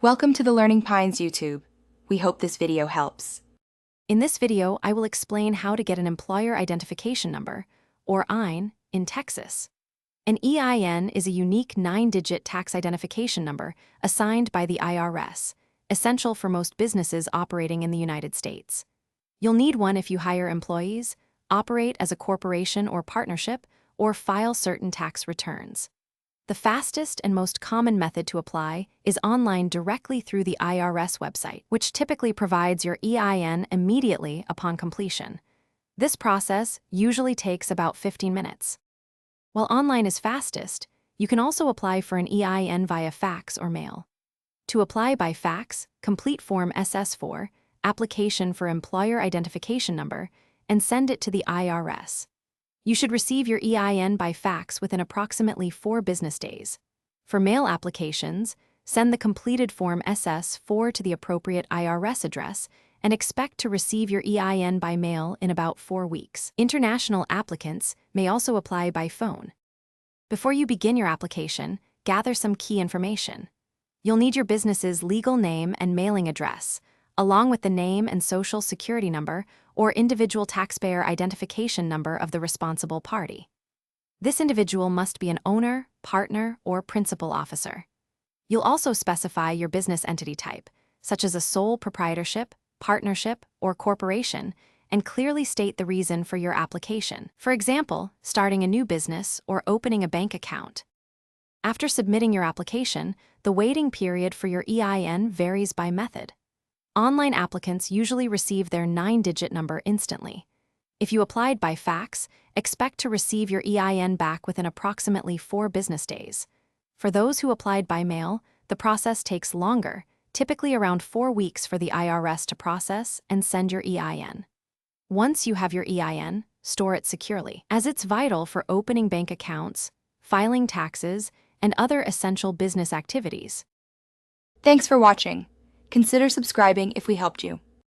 Welcome to the Learning Pines YouTube. We hope this video helps. In this video, I will explain how to get an Employer Identification Number, or EIN, in Texas. An EIN is a unique 9-digit tax identification number assigned by the IRS, essential for most businesses operating in the United States. You'll need one if you hire employees, operate as a corporation or partnership, or file certain tax returns. The fastest and most common method to apply is online directly through the IRS website, which typically provides your EIN immediately upon completion. This process usually takes about 15 minutes. While online is fastest, you can also apply for an EIN via fax or mail. To apply by fax, complete Form SS4, Application for Employer Identification Number, and send it to the IRS. You should receive your EIN by fax within approximately 4 business days. For mail applications, send the completed Form SS4 to the appropriate IRS address and expect to receive your EIN by mail in about 4 weeks. International applicants may also apply by phone. Before you begin your application, gather some key information. You'll need your business's legal name and mailing address, along with the name and social security number or individual taxpayer identification number of the responsible party. This individual must be an owner, partner, or principal officer. You'll also specify your business entity type, such as a sole proprietorship, partnership, or corporation, and clearly state the reason for your application. For example, starting a new business or opening a bank account. After submitting your application, the waiting period for your EIN varies by method. Online applicants usually receive their 9-digit number instantly. If you applied by fax, expect to receive your EIN back within approximately 4 business days. For those who applied by mail, the process takes longer, typically around 4 weeks for the IRS to process and send your EIN. Once you have your EIN, store it securely, as it's vital for opening bank accounts, filing taxes, and other essential business activities. Thanks for watching. Consider subscribing if we helped you.